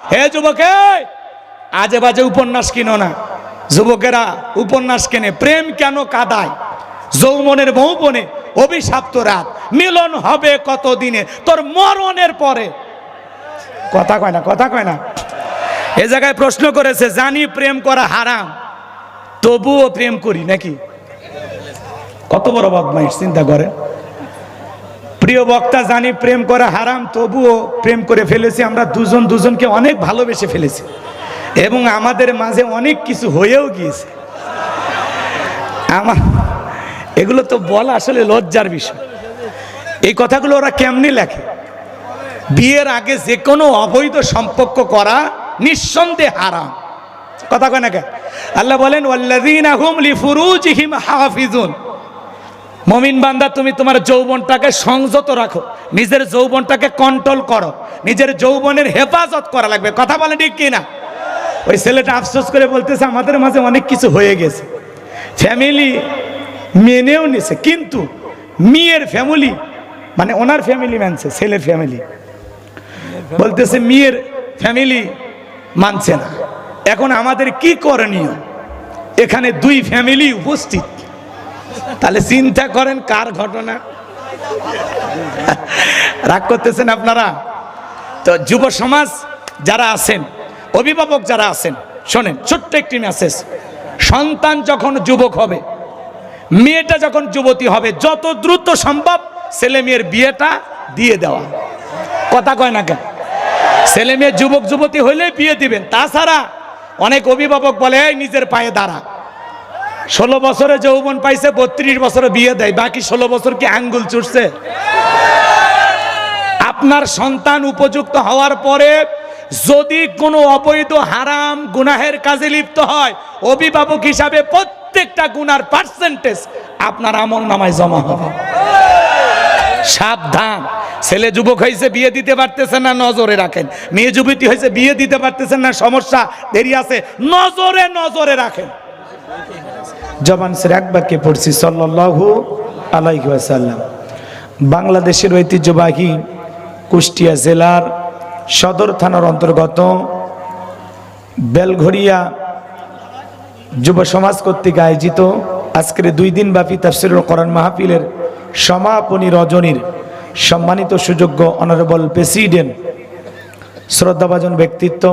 হে যুবকে, আজে বাজে উপন্যাস কিনো না। যুবকেরা উপন্যাস কেনে, প্রেম কেন কাদায়, যৌবনের মৌবনে অভিশাপ্ত রাত, মিলন হবে কতদিনে তোর মরণের পরে। কথা কয় না, কথা কয় না। এ জায়গায় প্রশ্ন করেছে, জানি প্রেম করা হারাম, তবুও প্রেম করি নাকি? কত বড় বদমাইশ, চিন্তা করে। প্রিয় বক্তা, জানি প্রেম করা হারাম, তবুও প্রেম করে ফেলেছি। আমরা দুজন দুজনকে অনেক ভালোবেসে ফেলেছি এবং আমাদের মাঝে অনেক কিছু হয়েও গিয়েছে। আমার এগুলো তো বলা আসলে লজ্জার বিষয়। এই কথাগুলো ওরা কেমনি লেখে? বিয়ের আগে যে কোনো অবৈধ সম্পর্ক করা নিঃসন্দেহে হারাম। কথা কয় না কে? আল্লাহ বলেন, ওয়াল্লাযীনা হুম লিফুরুজিহিম হাফিজুন। মুমিন বান্দা, তুমি তোমার যৌবনটাকে সংযত রাখো, নিজের যৌবনটাকে কন্ট্রোল করো, নিজের যৌবনের হেফাজত করা লাগবে। কথা বলে ঠিক কিনা? ওই ছেলেটা আফসোস করে বলতেছে, আমাদের মাঝে অনেক কিছু হয়ে গেছে। ফ্যামিলি মেনেও নিছে, কিন্তু মেয়ের ফ্যামিলি, মানে ওনার ফ্যামিলি মানছে, ছেলের ফ্যামিলি বলতেছে মেয়ের ফ্যামিলি মানছে না। এখন আমাদের কি করণীয়? এখানে দুই ফ্যামিলি উপস্থিত, তাহলে চিন্তা করেন কার ঘটনা। রাগ করতেছেন আপনারা? তো যুব সমাজ যারা আছেন, অভিভাবক যারা আছেন, শোনেন, ছোট্ট একটি মেসেজ। সন্তান যখন যুবক হবে, মেয়েটা যখন যুবতী হবে, যত দ্রুত সম্ভব ছেলে মেয়ের বিয়েটা দিয়ে দেওয়া। কথা কয় না কেন? ছেলে মেয়ে যুবক যুবতী হইলে বিয়ে দিবেন। তাছাড়া অনেক অভিভাবক বলে, এই নিজের পায়ে দাঁড়া। 16 বছরে যৌবন পাইছে, 32 বছরে বিয়ে দেয়, বাকি 16 বছর কি আঙ্গুল চুষছে? আপনার সন্তান উপযুক্ত হওয়ার পরে যদি কোনো অবৈধ হারাম গুনাহের কাজে লিপ্ত হয়, অভিভাবক হিসাবে প্রত্যেকটা গুনার পার্সেন্টেজ আপনার আমলনামায় জমা হবে। সাবধান। ছেলে যুবক হয়েছে, বিয়ে দিতে পারতেছেন না, নজরে রাখেন। মেয়ে যুবতী হয়েছে, বিয়ে দিতে পারতেছেন না, সমস্যা, দেরি আছে, নজরে নজরে রাখেন। জবান ছেড়ে একবারকে পড়ছি সাল্লাল্লাহু আলাইহি ওয়াসাল্লাম। বাংলাদেশের ঐতিহ্যবাহী কুষ্টিয়া জেলার সদর থানার অন্তর্গত বেলঘরিয়া যুব সমাজ কর্তৃক আয়োজিত আজকের 2 দিন ব্যাপী তাফসীরুল কোরআন মাহফিলের সমাপনী রজনীর সম্মানিত সুযোগ্য অনারেবল প্রেসিডেন্ট, শ্রদ্ধাভাজন ব্যক্তিত্ব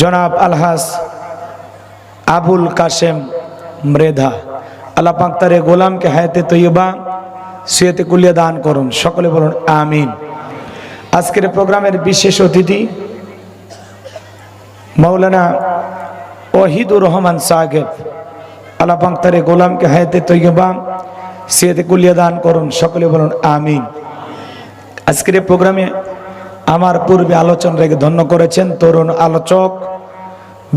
জনাব আলহাজ আবুল কাশেম মৃধা, আল্লাহ পাক তার গোলামকে হায়াতে তৈয়বা সিয়াতে কুলিয়া দান করুন। সকলে বলুন আমিন। আজকের প্রোগ্রামের বিশেষ অতিথি মাওলানা ওয়াহিদুর রহমান সাহেব, আল্লাহ পাক তার গোলামকে হায়াতে তৈয়বা সিয়াতে কুলিয়া দান করুন। সকলে বলুন আমিন। আজকের প্রোগ্রামে আমার পূর্বে আলোচনা রেখে ধন্য করেছেন তরুণ আলোচক,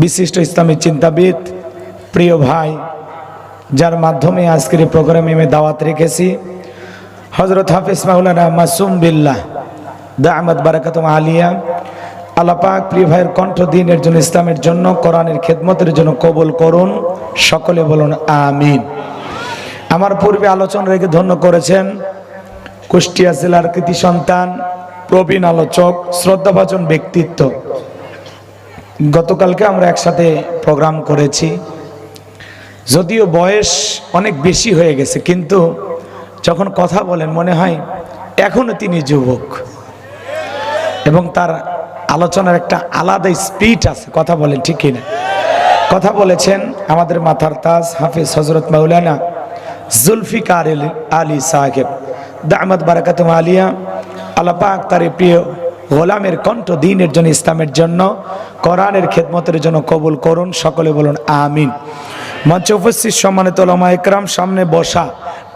বিশিষ্ট ইসলামী চিন্তাবিদ, প্রিয় ভাই, যার মাধ্যমে আজকের প্রোগ্রামে আমি দাওয়াত রেখেছি, হযরত হাফেজ মাওলানা মাসুম বিল্লাহ দামাত বারাকাতুহু আলিয়া। আল্লাহ পাক প্রিয় ভাইয়ের কণ্ঠ দিনের জন্য, ইসলামের জন্য, কোরআনের খেদমতের জন্য কবুল করুন। সকলে বলুন আমিন। আমার পূর্বে আলোচনা রেখে ধন্য করেছেন কুষ্টিয়া জেলার কৃতি সন্তান, প্রবীণ আলোচক, শ্রদ্ধাভাজন ব্যক্তিত্ব। গতকালকে আমরা একসাথে প্রোগ্রাম করেছি, যদিও বয়স অনেক বেশি হয়ে গেছে, কিন্তু যখন কথা বলেন মনে হয় এখনো তিনি যুবক এবং তার আলোচনার একটা আলাদা স্পিড আছে। কথা বলেন ঠিক কিনা? কথা বলেছেন আমাদের মাথার তাজ হাফেজ হযরত মাওলানা জুলফিকার আলী সাহেব দামাত বারাকাতুহু আলিয়া। আল্লাহ পাক তার প্রিয় গোলামের কণ্ঠ দ্বীনের জন্য, ইসলামের জন্য, কোরআনের খেদমতের জন্য কবুল করুন। সকলে বলুন আমিন। মঞ্চে উপস্থিত সম্মানিত উলামা ইকরাম, সামনে বসা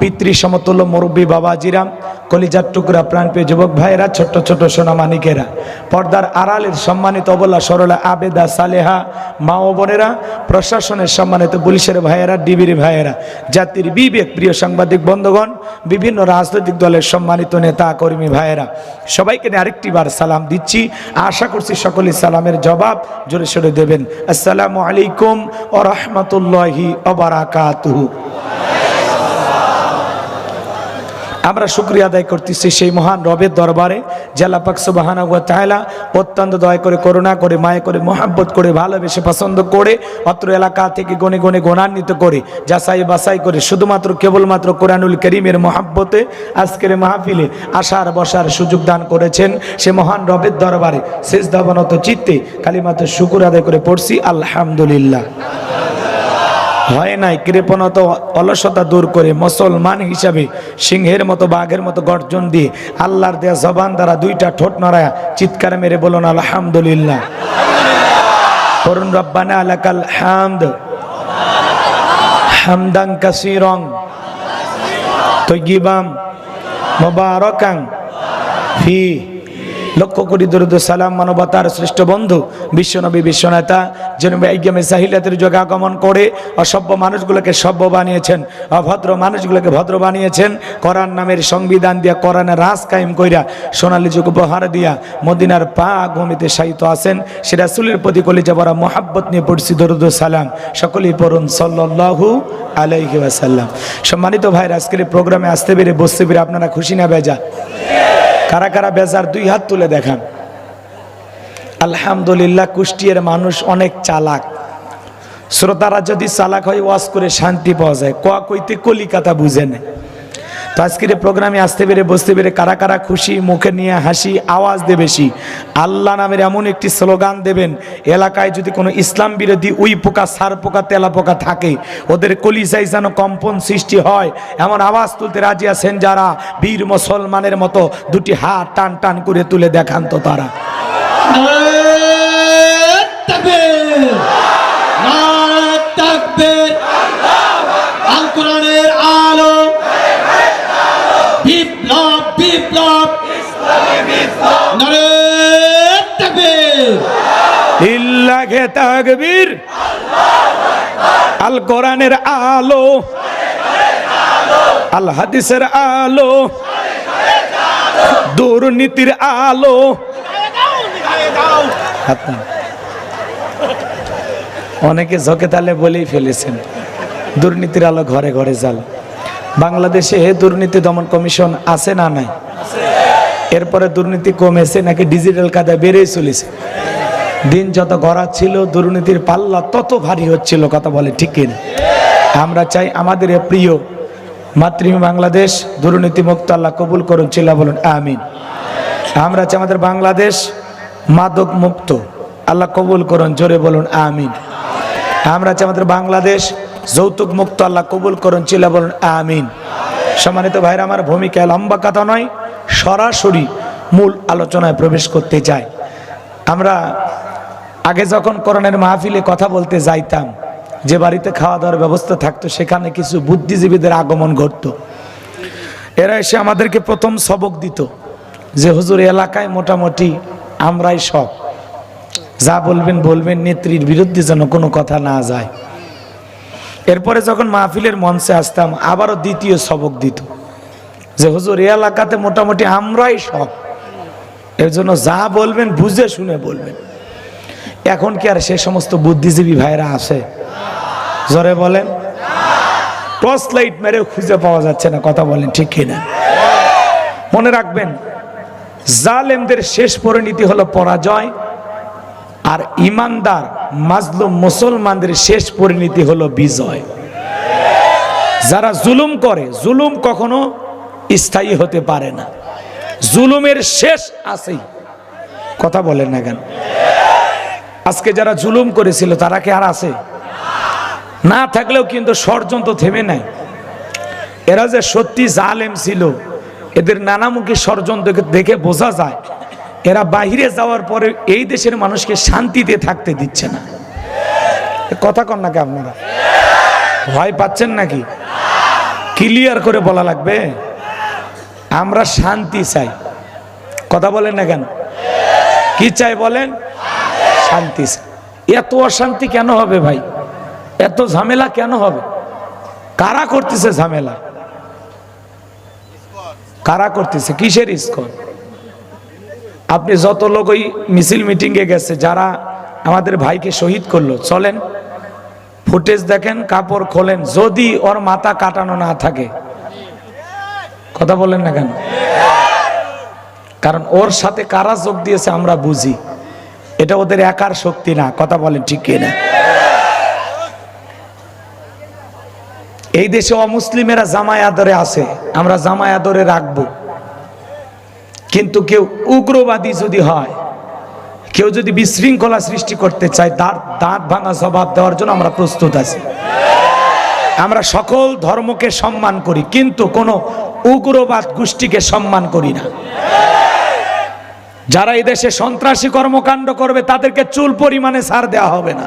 পিতৃ সমতুল্য মুরব্বী বাবাজিরা, কলিজার টুকরা প্রাণপ্রিয় যুবক ভাইয়েরা, ছোট্ট ছোট সোনামানিকেরা, পর্দার আড়ালের সম্মানিত অবলা সরলা আবেদা সালেহা মা ও বোনেরা, প্রশাসনের সম্মানিত পুলিশের ভাইয়েরা, ডিবির ভাইয়েরা, জাতির বিবেক প্রিয় সাংবাদিক বন্ধুগণ, বিভিন্ন রাজনৈতিক দলের সম্মানিত নেতা কর্মী ভাইয়েরা, সবাইকে নিয়ে আরেকটি বার সালাম দিচ্ছি। আশা করছি সকলেই সালামের জবাব জোরে সোরে দেবেন। আসসালামু আলাইকুম ওয়া রাহমাতুল্লাহি ওয়া বারাকাতুহু। আমরা শুকরিয়া আদায় করতেছি সেই মহান রবের দরবারে যে আল্লাহ পাক সুবহানাহু ওয়া তাআলা অত্যন্ত দয়া করে, করুণা করে, মায়া করে, মহব্বত করে, ভালোবেসে, পছন্দ করে অত্র এলাকা থেকে গনে গনে গুণান্বিত করে, যাচাই বাছাই করে শুধুমাত্র কেবলমাত্র কোরআনুল কারীমের মহব্বতে আজকের মাহফিলে আসার বসার সুযোগ দান করেছেন। সে মহান রবের দরবারে সিজদাবনত চিত্তে কালিমাতে শুকর আদায় করে পড়ছি আলহামদুলিল্লাহ। হয় নাই কৃপণতা অলসতা দূর করে মুসলমান হিসাবে সিংহের মতো বাঘের মতো গর্জন দিয়ে আল্লাহর দেয়া জবান দ্বারা দুইটা ঠোঁট নড়ায়া চিৎকার মেরে বলুন আলহামদুলিল্লাহ। করুন রব্বানা লাকাল হামদ হামদান কাসীরান তাইয়িবান মুবারাকান ফি। লক্ষ কোটি দরুদ সালাম মানবতার শ্রেষ্ঠ বন্ধু বিশ্বনবী বিশ্বনেতা যিনি বিজ্ঞানে সাহিলাতের যুগে আগমন করে অসভ্য মানুষগুলোকে সভ্য বানিয়েছেন, অভদ্র মানুষগুলোকে ভদ্র বানিয়েছেন, কোরআন নামের সংবিধান দিয়া, কোরআনের রাজ কায়েম কইরা সোনালী যুগ উপহার দিয়া মদিনার পাক ভূমিতে শায়িত আছেন। সে রাসূলের প্রতি কলিজা ভরা মোহাব্বত নিয়ে পড়ছি দরুদ সালাম। সকলেই পড়ুন সাল্লাল্লাহু আলাইহি ওয়াসাল্লাম। সম্মানিত ভাইরা, আজকের এই প্রোগ্রামে আসতে পেরে বসতে পেরে আপনারা খুশি না বেজা? কারা কারা বেজার দুই হাত তুলে দেখান। আলহামদুলিল্লাহ। কুষ্টিয়ার মানুষ অনেক চালাক। শ্রোতারা যদি চালাক হয় ওয়াজ করে শান্তি পাওয়া যায়, কোয়া কইতে কলিকাতা বুঝে নেয়। তো আজকের প্রোগ্রামে আসতে পেরে বসতে পেরে কারা কারা খুশি, মুখে নিয়ে হাসি, আওয়াজ দে বেশি। আল্লাহ নামের এমন একটি স্লোগান দেবেন, এলাকায় যদি কোনো ইসলাম বিরোধী উই পোকা, সার পোকা, তেলা পোকা থাকে, ওদের কলিজায় যেন কম্পন সৃষ্টি হয় এমন আওয়াজ তুলতে রাজি আছেন যারা? বীর মুসলমানের মতো দুটি হাত টান টান করে তুলে দেখান তো তারা। আল কোরআনের আলো, বিপ্লব বিপ্লব, নারে তাকবীর, লিল্লাহে তাকবীর। আল কোরআনের আলো, আল হাদিসের আলো, দুর্নীতির আলো। অনেকে ঝোঁকে তালে বলেই ফেলেছেন দুর্নীতির আলো ঘরে ঘরে জাল। বাংলাদেশে দুর্নীতি দমন কমিশন আছে না নাই? এরপরে দুর্নীতি কমেছে নাকি ডিজিটাল কায়দায় বেড়েই চলেছে? দিন যত গড়াচ্ছিল দুর্নীতির পাল্লা তত ভারী হচ্ছিল। কথা বলে ঠিক কিনা? আমরা চাই আমাদের প্রিয় মাতৃভূমি বাংলাদেশ দুর্নীতি মুক্ত আল্লাহ কবুল করুন, চিল্লা বলুন আমিন। আমরা চাই আমাদের বাংলাদেশ মাদক মুক্ত, আল্লাহ কবুল করুন, জোরে বলুন আমিন। আমরা চাই আমাদের বাংলাদেশ যৌতুক মুক্ত, আল্লাহ কবুল করুন, চিল্লা বলুন আমিন। সম্মানিত ভাইরা, আমার ভূমিকা লম্বা কথা নয়, সরাসরি মূল আলোচনায় প্রবেশ করতে চাই। আমরা আগে যখন কোরআনের মাহফিলে কথা বলতে যাইতাম, যে বাড়িতে খাওয়া দাওয়ার ব্যবস্থা থাকতো সেখানে কিছু বুদ্ধিজীবীদের আগমন ঘটতো। এরা এসে আমাদেরকে প্রথম সবক দিত যে হুজুর এলাকায় মোটামুটি আমরাই সব, যা বলবেন বলবেন, নেত্রীর বিরুদ্ধে যেন কোনো কথা না যায়। এরপরে যখন মাহফিলের মঞ্চে আসতাম আবারও দ্বিতীয় সবক দিত যে হুজুর এই এলাকাতে মোটামুটি আমরাই সব, এর জন্য যা বলবেন বুঝে শুনে বলবেন। এখন কি আর সে সমস্ত বুদ্ধিজীবী ভাইরা আসে? জোরে বলেন। টর্চ লাইট মেরে খুঁজে পাওয়া যাচ্ছে না। কথা বলেন ঠিক কিনা? মনে রাখবেন, জালেমদের শেষ পরিণতি হলো পরাজয়, আর ইমানদার মাজলুম মুসলমানদের শেষ পরিণতি হলো বিজয়। যারা জুলুম করে, জুলুম কখনো স্থায়ী হতে পারে না, জুলুমের শেষ আছেই। কথা বলেন না কেন? আজকে যারা জুলুম করেছিল তারা কি আর আছে? না থাকলেও কিন্তু ষড়যন্ত্র থেমে নাই। এরা যে সত্যি জালেম ছিল, এদের নানামুখী ষড়যন্ত্র দেখে বোঝা যায় এরা বাহিরে যাওয়ার পরে এই দেশের মানুষকে শান্তিতে থাকতে দিচ্ছে না। কথা কন নাকি আপনারা? ভয় পাচ্ছেন নাকি? ক্লিয়ার করে বলা লাগবে। আমরা শান্তি চাই। কথা বলেন না কেন? কি চাই বলেন? শান্তি চাই। এত অশান্তি কেন হবে ভাই? এত ঝামেলা কেন হবে? কারা করতেছে ঝামেলা? কারা করতেছে? কিসের ইস্কন? আপনি যত লোক ওই মিছিল মিটিংয়ে গেছে, যারা আমাদের ভাইকে শহীদ করলো, চলেন ফুটেজ দেখেন, কাপড় খোলেন, যদি ওর মাথা কাটানো না থাকে, কথা বলেন না কেন? কারণ ওর সাথে কারা যোগ দিয়েছে আমরা বুঝি, এটা ওদের একার শক্তি না। কথা বলেন ঠিক কিনা? এই দেশে অমুসলিমেরা জামায় আদরে আছে, আমরা জামায় আদরে রাখবো, কিন্তু কেউ উগ্রবাদী যদি হয়, কেউ যদি বিশৃঙ্খলা সৃষ্টি করতে চায়, তার দাঁত ভাঙা জবাব দেওয়ার জন্য আমরা প্রস্তুত আছি। আমরা সকল ধর্মকে সম্মান করি, কিন্তু কোনো উগ্রবাদ গোষ্ঠীকে সম্মান করি না। যারা এই দেশে সন্ত্রাসী কর্মকাণ্ড করবে তাদেরকে চুল পরিমাণে ছাড় দেওয়া হবে না।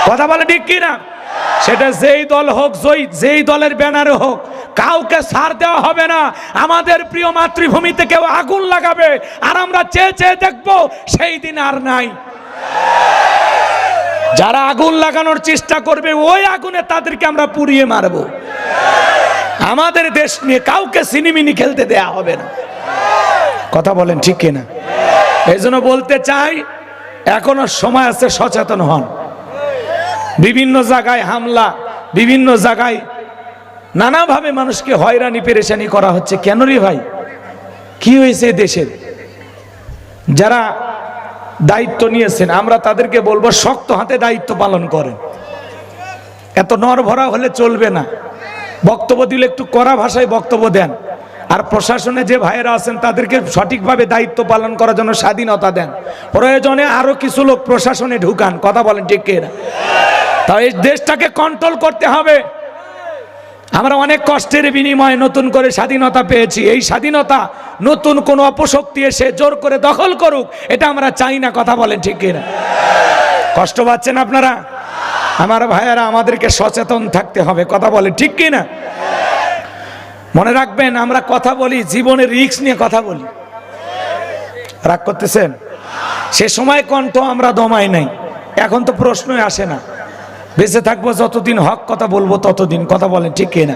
কথা বলে ঠিক কিনা? সেটা যেই দল হোক, যেই দলের ব্যানারে হোক, কাউকে ছাড় দেওয়া হবে না। আমাদের প্রিয় মাতৃভূমিতে কেউ আগুন লাগাবে আর আমরা চেয়ে চেয়ে দেখবো, সেই দিন আর নাই। যারা আগুন লাগানোর চেষ্টা করবে ওই আগুনে তাদেরকে আমরা পুড়িয়ে মারবো। আমাদের দেশ নিয়ে কাউকে সিনিমিনি খেলতে দেয়া হবে না। কথা বলেন ঠিক কিনা? এই জন্য বলতে চাই, এখনো সময় আছে, সচেতন হন। বিভিন্ন জায়গায় হামলা, বিভিন্ন জায়গায় নানাভাবে মানুষকে হয়রানি পেরেশানি করা হচ্ছে। কেন রে ভাই? কি হয়েছে দেশের? যারা দায়িত্ব নিয়েছেন আমরা তাদেরকে বলবো, শক্ত হাতে দায়িত্ব পালন করেন। এত নরভরা হলে চলবে না। বক্তব্য দিলে একটু কড়া ভাষায় বক্তব্য দেন। আর প্রশাসনে যে ভাইয়েরা আছেন তাদেরকে সঠিকভাবে দায়িত্ব পালন করার জন্য স্বাধীনতা দেন। প্রয়োজনে আরো কিছু লোক প্রশাসনে ঢুকান। কথা বলেন ঠিক কিনা? তাই এই দেশটাকে কন্ট্রোল করতে হবে। আমরা অনেক কষ্টের বিনিময়ে নতুন করে স্বাধীনতা পেয়েছি। এই স্বাধীনতা নতুন কোন অপশক্তি এসে জোর করে দখল করুক, এটা আমরা চাই না। কথা বলেন ঠিক কিনা? কষ্ট পাচ্ছেন আপনারা? আমার ভাইয়েরা, আমাদেরকে সচেতন থাকতে হবে। কথা বলেন ঠিক কিনা? মনে রাখবেন, আমরা কথা বলি জীবনের রিস্ক নিয়ে কথা বলি। রাগ করতেছেন? সে সময় কণ্ঠ আমরা দমাই নাই, এখন তো প্রশ্নই আসে না। বেঁচে থাকবো যতদিন হক কথা বলবো ততদিন। কথা বলেন ঠিক কিনা?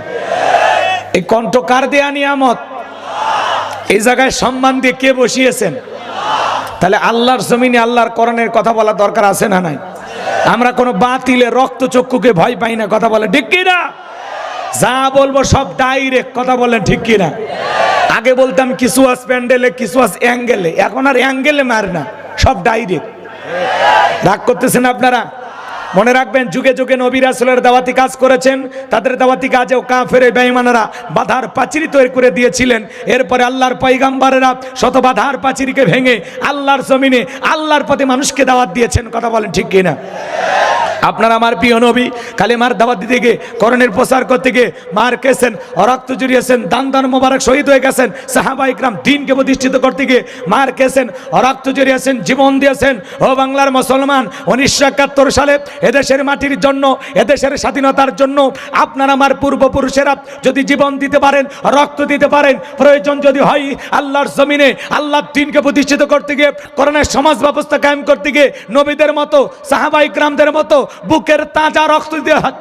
এই কণ্ঠ কার দেয়া নিয়ামত? এই জায়গায় সম্মান দিয়ে কে বসিয়েছেন? তাহলে আল্লাহর জমিনে আল্লাহর কোরআনের কথা বলা দরকার আছে না নাই? আমরা কোনো বাতিলে রক্ত চক্ষুকে ভয় পাই না। কথা বলেন ঠিক কিনা? যা বলবো সব ডাইরেক্ট। কথা বলেন ঠিক কিনা? আগে বলতাম কিছু আস প্যান্ডেলে, কিছু আস অ্যাঙ্গেলে, এখন আর অ্যাঙ্গেলে মার না, সব ডাইরেক্ট। রাগ করতেছেন আপনারা? মনে রাখবেন, যুগে যুগে নবী রাসূলের দাওয়াতি কাজ করেছেন। তাদের দাওয়াতি কাজেও কাফের বেঈমানেরা বাধার পাঁচিল তৈরি করে দিয়েছিলেন। এরপরে আল্লাহর পয়গম্বরেরা শত বাধার পাঁচিলকে ভেঙে আল্লাহর জমিনে আল্লাহর পথে মানুষকে দাওয়াত দিয়েছেন। কথা বলেন ঠিক কিনা? আপনারা আমার প্রিয় নবী কালেমার দাওয়াত দিতে গিয়ে, কোরআনের প্রচার করতে গিয়ে মার খেয়েছেন, রক্ত জড়িয়েছেন, দান মোবারক শহীদ হয়ে গেছেন। সাহাবা ইকরাম দ্বীনকে প্রতিষ্ঠিত করতে গিয়ে মার খেয়েছেন, রক্ত জড়িয়েছেন, জীবন দিয়েছেন। ও বাংলার মুসলমান, 1971 সালে এদেশের মাটির জন্য, এদেশের স্বাধীনতার জন্য আপনার আমার পূর্বপুরুষেরা যদি জীবন দিতে পারেন, রক্ত দিতে পারেন, প্রয়োজন যদি হয় আল্লাহর জমিনে আল্লাহর দ্বীনকে প্রতিষ্ঠিত করতে গিয়ে, কোরআনের সমাজ ব্যবস্থা কায়েম করতে গিয়ে নবীদের মতো, সাহাবা ইকরামদের মতো বুকের তাজা রক্ত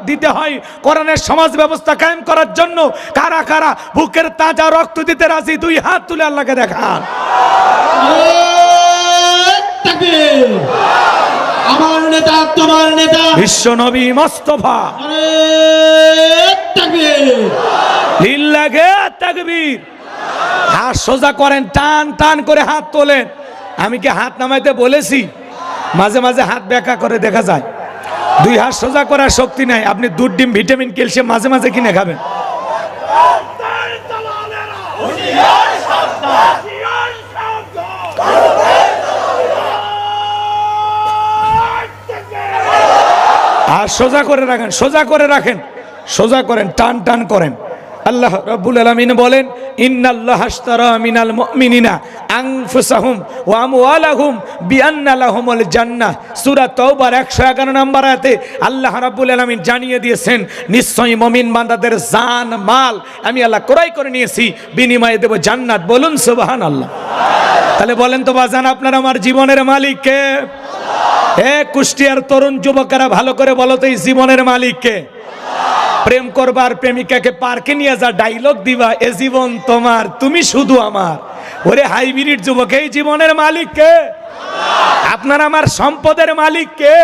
দিতে হয় কোরআনের সমাজ ব্যবস্থা কায়েম করার জন্য। কারা কারা বুকের তাজা রক্ত দিতে রাজি? দুই হাত তুলে আল্লাহকে দেখান। আমার নেতা, তোমার নেতা, বিশ্ব নবী মুস্তাফা, লিল্লাহে তাকবীর। হাত সোজা করেন, টান টান করে হাত তোলেন। আমি কি হাত নামাইতে বলেছি? মাঝে মাঝে হাত ব্যাকা করে দেখা যায়। দুই হাত সোজা করার শক্তি নাই। আপনি দুধ, ডিম, ভিটামিন, ক্যালসিয়াম মাঝে মাঝে কিনে খাবেন। আর সোজা করে রাখেন, সোজা করে রাখেন, সোজা করেন, টান টান করেন। আল্লাহ রাব্বুল আলামিন বলেন, ইন্নাল্লাহা আশতারা মিনাল মুমিনিনা আনফুসাহুম ওয়া আমওয়ালাহুম বিআন্না লাহুমুল জান্নাহ। সূরা তাওবার 111 নম্বর আয়াতে আল্লাহ রাব্বুল আলামিন জানিয়ে দিয়েছেন, নিশ্চয়ই মুমিন বান্দাদের জান মাল আমি আল্লাহ ক্রয় করে নিয়েছি, বিনিময়ে দেব জান্নাত। বলুন সুবহানাল্লাহ। তাহলে বলেন তো বাজান, আপনার আমার জীবনের মালিক কে? কুষ্টিয়ার তরুণ যুবকেরা ভালো করে বলো তো, এই জীবনের মালিক কে? প্রেম করবার প্রেমিকাকে পার্কে নিয়ে যা ডায়লগ দিবা, এ জীবন তোমার, তুমি শুধু আমার। ওরে হাইব্রিড যুবক, এই জীবনের মালিক কে? আপনার আমার সম্পদের মালিক কে?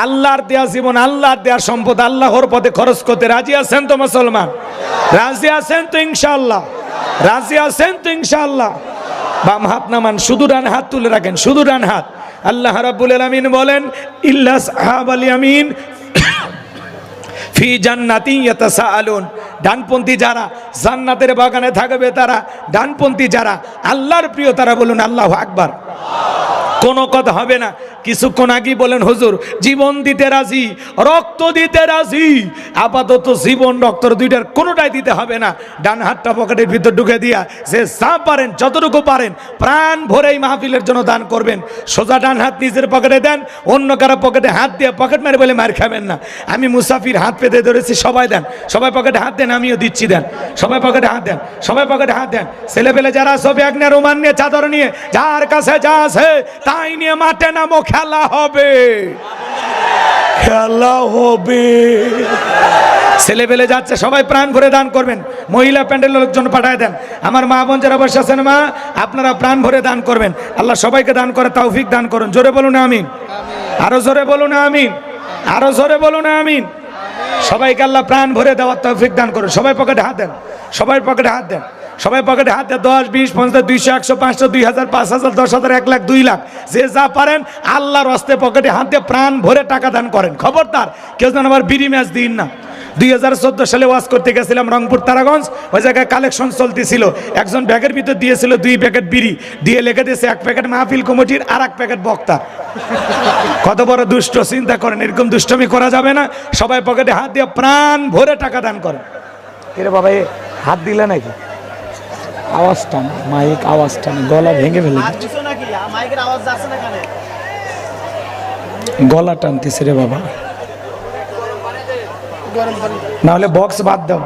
আল্লাহর দেয়া জীবন, আল্লাহর দেয়া সম্পদ, আল্লাহর পথে খরচ করতে রাজি আছেন তো মুসলমান? রাজি আছেন তো ইনশাআল্লাহ? রাজি আছেন তো ইনশাআল্লাহ? বাম হাত নামান, শুধু ডান হাত তুলে রাখেন, শুধু ডান হাত। আল্লাহ রাব্বুল আলামিন বলেন ইল্লা আসহাবাল ইয়ামিন ফি জান্নাতিন ইয়াতাসাআলুন, ডানপন্থী যারা জান্নাতের বাগানে থাকবে, তারা ডানপন্থী যারা আল্লাহর প্রিয়, তারা বলুন আল্লাহু আকবার। কোনো কথা হবে না। কিছুক্ষণ আগেই বলেন হুজুর জীবন দিতে রাজি, রক্ত দিতে রাজি। আপাতত জীবন রক্ত দুইটার কোনোটাই দিতে হবে না। ডান হাতটা পকেটের ভিতর ঢুকে দিয়া যে যা পারেন যতটুকু পারেন প্রাণ ভরে এই মাহফিলের জন্য দান করবেন। সোজা ডান হাত নিজের পকেটে দেন, অন্য কারো পকেটে হাত দিয়ে পকেট মারে বলে মার খাবেন না। আমি মুসাফির হাত পেতে ধরেছি, সবাই দেন, সবাই পকেটে হাত দেন, আমিও দিচ্ছি, দেন সবাই পকেটে হাত দেন, সবাই পকেটে হাত দেন। ছেলে পেলে যারা সব এক নিয়ে রুমাল নিয়ে চাদর নিয়ে যার কাছে যা আছে তাই নিয়ে মাঠে নামো, খেলা হবে, খেলা হবে। ছেলে পেলে যাচ্ছে, সবাই প্রাণ ভরে দান করবেন। মহিলা প্যান্ডেলের লোকজন পাঠায় দেন। আমার মা বোন যারা বসে আছেন, মা আপনারা প্রাণ ভরে দান করবেন। আল্লাহ সবাইকে দান করে তৌফিক দান করুন। জোরে বলুন আমিন, আরো জোরে বলুন আমিন, আরো জোরে বলুন আমিন। সবাইকে আল্লাহ প্রাণ ভরে দেওয়ার তৌফিক দান করুন। সবাই পকেটে হাত দেন, সবাই পকেটে হাত দেন, সবাই পকেটে হাত দেন। 10, 20, 50, 200, 100, 500, 2000, 5000, 10,000, 1 লাখ, 2 লাখ, যে যা পারেন আল্লাহর রাস্তে পকেটে হাত দিয়ে প্রাণ ভরে টাকা দান করেন। খবরদার কেউ যেন আবার বিড়ি ম্যাচ দিন না। 2014 সালে ওয়াজ করতে গেছিলাম রংপুর তারাগঞ্জ, ওই জায়গায় কালেকশন চলতেছিল। একজন ব্যাগের ভিতর দিয়েছিল 2 প্যাকেট বিড়ি, দিয়ে লিখে দিয়েছে 1 প্যাকেট মাহফিল কমিটির আর 1 প্যাকেট বক্তা। কত বড় দুষ্ট, চিন্তা করেন। এরকম দুষ্টমি করা যাবে না। সবাই পকেটে হাত দিয়ে প্রাণ ভরে টাকা দান করেন। এরে বাবা, এ হাত দিলে নাকি? আওয়াজ টান, মাইক আওয়াজ টান, গলা ভেঙে ফেলে গলা টানতেছে রে বাবা। না হলে বক্স বাদ দাও,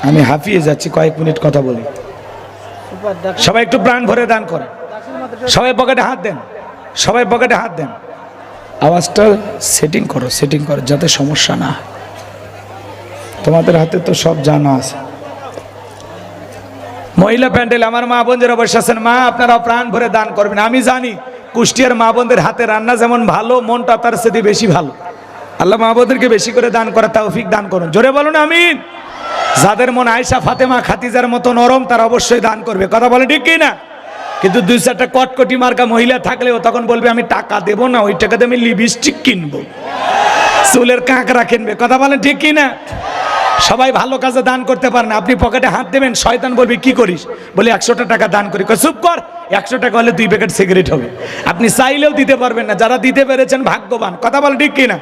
আমি হাঁপিয়ে যাচ্ছি, কয়েক মিনিট কথা বলি। সবাই একটু প্রাণ ভরে দান করেন। সবাই পকেটে হাত দেন, সবাই পকেটে হাত দেন। আওয়াজটা সেটিং করো, সেটিং করো যাতে সমস্যা না হয়। তোমাদের হাতে তো সব জানা আছে। মহিলা প্যান্ডেল আমার মা বোনদের অবশ্য আছেন, মা আপনারা প্রাণ ভরে দান করবেন। আমি জানি কুষ্টিয়ার মা বোনদের হাতে রান্না যেমন ভালো, মনটা তার সাথে বেশি ভালো। আল্লাহ মা বোনদেরকে বেশি করে দান করা তৌফিক দান করুন। জোরে বলুন আমিন। যাদের মন আয়েশা, ফাতেমা, খাদিজার মতো নরম, তারা অবশ্যই দান করবে। কথা বলে ঠিক কি না? কিন্তু 2-4টা কটকটি মার্কা মহিলা থাকলেও তখন বলবে আমি টাকা দেবো না, ওই টাকা দিয়ে আমি লিপস্টিক কিনবো, চুলের কাঁকড়া কিনবে। কথা বলেন ঠিক কি না? সবাই ভালো কাজে দান করতে পারে না। আপনি পকেটে হাত দেবেন, শয়তান বলবে কি করিস, বলে 100টা টাকা দান করি। চুপ কর, 100 টাকা হলে 2 প্যাকেট সিগারেট হবে। আপনি চাইলেও দিতে পারবেন না। যারা দিতে পেরেছেন ভাগ্যবান। কথা বলে ঠিক কিনা?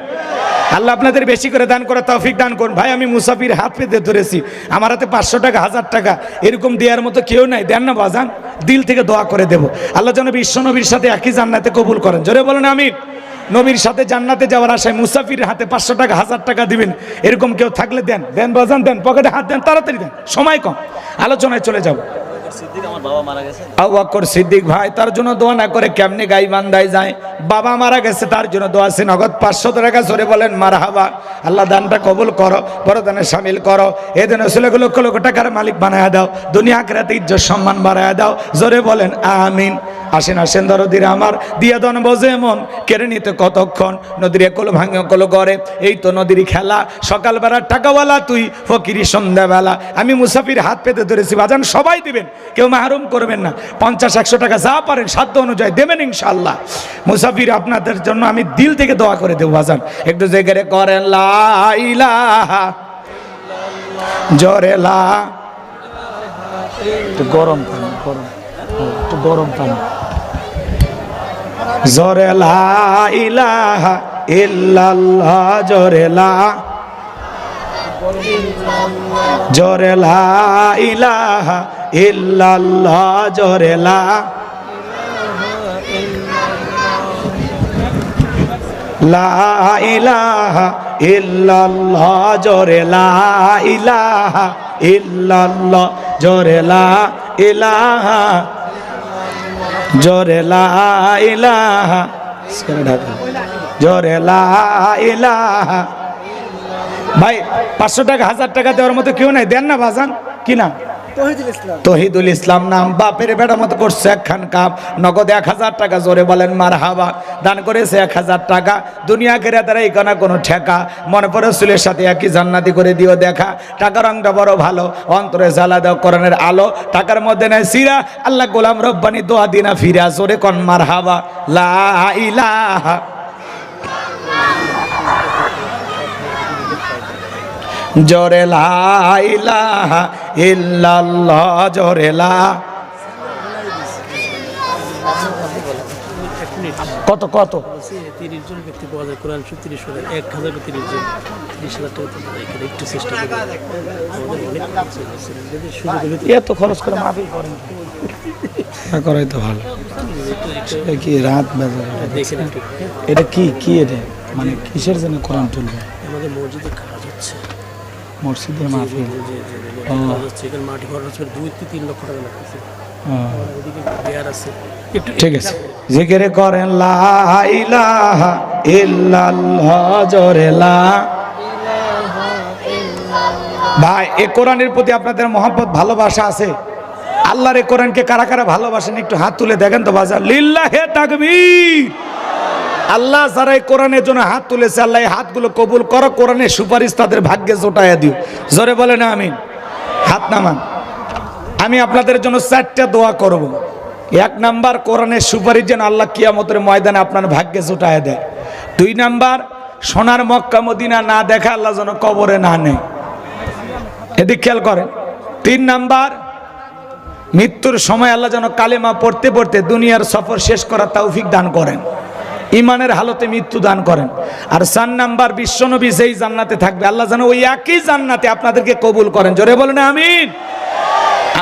আল্লাহ আপনাদের বেশি করে দান করা তৌফিক দান করুন। ভাই আমি মুসাফির হাত পেতে ধরেছি, আমার হাতে 500 টাকা, 1000 টাকা এরকম দেওয়ার মতো কেউ নাই। দেন না বাজান, দিল থেকে দোয়া করে দেব। আল্লাহ যেন বিশ্ব নবীর সাথে একই জান্নাতে কবুল করেন। জোরে বলেন আমিন। নবীর সাথে জান্নাতে যাওয়ার আশায় মুসাফির হাতে 500 টাকা, 1000 টাকা দিবেন, এরকম কেউ থাকলে দেন, দেন বাজান, দেন, পকেটে হাত দেন, তাড়াতাড়ি দেন, সময় কম। আলোচনায় চলে যাব। আবু বকর সিদ্দিক ভাই, তার জন্য দোয়া না করে কেমনে গাই বান্দায় যায়? বাবা মারা গেছে, তার জন্য দোয়া আছে। নগদ 500 টাকা জোরে বলেন মারহাবা। আল্লাহ দানটা কবুল করো, বড় দানে শামিল করো। এই দিন আসলে লক্ষ লক্ষ টাকার মালিক বানায় দাও, দুনিয়া আখিরাতে ইজ্জত সম্মান বাড়ায় দাও। জোরে বলেন আমিন। আসেন আসেন দরদিরা আমার, দিয়া দন বোঝে মন, কেড়ে নিতে কতক্ষণ। নদীর একল ভাঙে কল গড়ে, এই তো নদীর খেলা। সকালবেলা টাকাওয়ালা তুই, ফকিরি সন্ধ্যাবেলা। আমি মুসাফির হাত পেতে ধরেছি বাজান, সবাই দিবেন, কেউ মাহরুম করবেন না। 50-100 টাকা যা পারেন সাধ্য অনুযায়ী দেবেন ইনশাআল্লাহ। মুসাফির আপনাদের জন্য আমি দিল থেকে দোয়া করে দেব বাজান। একটু জেগে করেন লা ইলাহা, জোরে লা, একটু গরম পানি, গরম, একটু গরম পানি। জোরে লা ইলাহা ইল্লাল্লাহ, জোরে লা, জোরে লা ইলাহা ইল্লাল্লাহ, জোরে লা, লা ইলাহা ইল্লাল্লাহ, জোরে লা ইলাহা ইল্লাল্লাহ, জোরে লা ইলাহা, জোরে লা ইলাহা, জোরে লা ইলাহা। ভাই 500 টাকা, 1000 টাকা দেওয়ার মতো কেউ নাই, দেন না বাজান, কি না? তহিদুল ইসলাম নাম, বাপের বেটা মতো করছে একখান কাপ, নগদ 1000 টাকা, জোরে বলেন মারহাবা। দান করেছে 1000 টাকা, দুনিয়া কেরা তারা এই কোনো ঠেকা, মনে পড়ে চুলের সাথে একই জান্নাতি করে দিও দেখা, টাকার রংটা বড় ভালো, অন্তরে জ্বালা দাও কোরআনের আলো, টাকার মধ্যে নাই সিরা, আল্লাহ গোলাম রব্বানি দোয়া দিনা ফিরা, জোরে কোন মারহাবা। লা ইলাহা জোরে লা ইলাহা ইল্লাল্লাহ, জোরে লা। কত কত 30 জন ব্যক্তি পাওয়া যায়, কোরআন 30 করে 1000 30 জন 30,000 টাকা তো এখানে একটু চেষ্টা করি। এত খরচ করে মাহফিল করেন না, করাই তো ভালো। এটা কি রাত বাজার, দেখেন একটু, এটা কি কি এটা মানে কিসের জন্য কোরআন তুলবে? আমাদের মসজিদে কাজ হচ্ছে, মসজিদের মাহফিল। কাজ হচ্ছে, এখানে মাটি খরচ হচ্ছে 2-3 লক্ষ টাকা লাগতেছে। ওদিকে বিয়ার আছে, একটু ঠিক আছে, জিকির করেন লা ইলাহা ইল্লাল্লাহ, জোরে লা। ভাই এই কোরআনের প্রতি আপনাদের মহব্বত ভালোবাসা আছে? আল্লাহর এই কোরআনকে কারা কারা ভালোবাসেন একটু হাত তুলে দেখেন তো বাজার। লিল্লাহে তাকবীর। আল্লাহ যারা এই কোরআনের জন্য হাত তুলেছে, আল্লাহ এই হাতগুলো কবুল করো, কোরআনের সুপারিশ তাদের ভাগ্যে জোটায়া দিও, জোরে বলেন আমিন। হাত নামান। আমি আপনাদের জন্য 4টা দোয়া করব। 1 নাম্বার, কোরআনের সুপারিশ যেন আল্লাহ কিয়ামতের ময়দানে আপনার ভাগ্যে জোটায়া দেয়। 2 নাম্বার, সোনার মক্কা মদিনা না দেখা আল্লাহ যেন কবরে না নেয়, এদিক খেয়াল করেন। 3 নাম্বার, মৃত্যুর সময় আল্লাহ যেন কালেমা পড়তে পড়তে দুনিয়ার সফর শেষ করার তৌফিক দান করেন, ইমানের হালতে মৃত্যু দান করেন। আর 4 নাম্বার, বিশ্বনবী যেই জান্নাতে থাকবে আল্লাহ যেন ওই একই জান্নাতে আপনাদেরকে কবুল করেন, জোরে বলেন আমিন।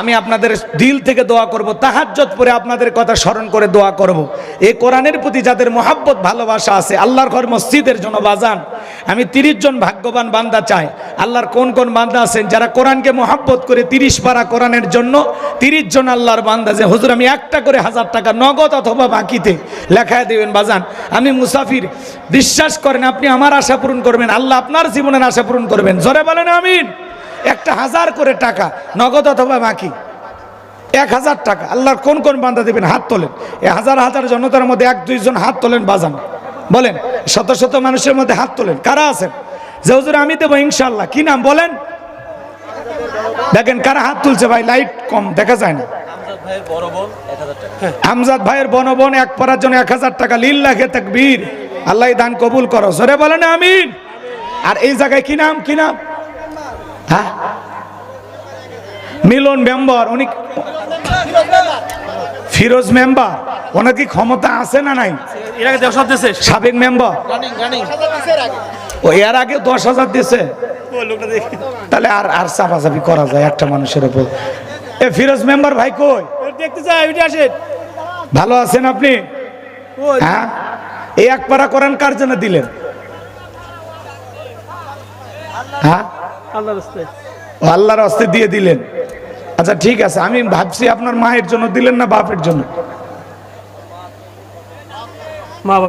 আমি আপনাদের দিল থেকে দোয়া করব, তাহাজ্জুদ পড়ে আপনাদের কথা স্মরণ করে দোয়া করব। এই কোরআনের প্রতি যাদের মহব্বত ভালোবাসা আছে, আল্লাহর ঘর মসজিদের জন্য বাজান, আমি 30 জন ভাগ্যবান বান্দা চাই। আল্লাহর কোন কোন বান্দা আছেন যারা কোরআনকে মহব্বত করে 30 পারা কোরআনের জন্য 30 জন আল্লাহর বান্দা যে হুজুর আমি একটা করে 1000 টাকা নগদ অথবা বাকিতে লেখায় দেবেন বাজান, আমি মুসাফির, বিশ্বাস করেন আপনি আমার আশা পূরণ করবেন, আল্লাহ আপনার জীবনের আশা পূরণ করবেন, জোরে বলেন আমিন। একটা 1000 করে টাকা নগদ অথবা বাকি, 1000 টাকা আল্লাহর কোন কোন বান্দা দেবেন হাত তোলেন। এই হাজার হাজার জনতার মধ্যে 1-2 জন হাত তোলেন বাজান, বলেন। শত শত মানুষের মধ্যে হাত তোলেন, কারা আছেন যে হুজুর আমি দেবো ইনশাআল্লাহ? কি নাম বলেন? দেখেন কারা হাত তুলছে ভাই, লাইট কম দেখা যায় না। আমজাদ ভাইয়ের বনবন 1 পড়ার জন্য 1000 টাকা, লিল্লাহে তাকবীর। আল্লাহ দান কবুল করো, জোরে বলেন আমিন। আর এই জায়গায় কি নাম, কি নাম? হ্যাঁ, মিলন মেম্বার, উনি ফিরোজ মেম্বার, ওনার কি ক্ষমতা আছে না নাই? এর আগে 10,000 দিয়েছে, সাবেক মেম্বার, ও এর আগে 10,000 দিয়েছে। তাহলে আর চাপাচাপি করা যায় একটা মানুষের উপর। এ ফিরোজ মেম্বার ভাই কই? দেখতে চাই, ওইটা আসেন। ভালো আছেন আপনি? হ্যাঁ, এই 1 পারা কোরআন কার জন্য দিলেন? হ্যাঁ, আল্লাহর রাস্তায়, আল্লাহর রাস্তায় দিয়ে দিলেন। আচ্ছা ঠিক আছে, আমি ভাবছি আপনার মায়ের জন্য দিলেন না বাপের জন্য? মা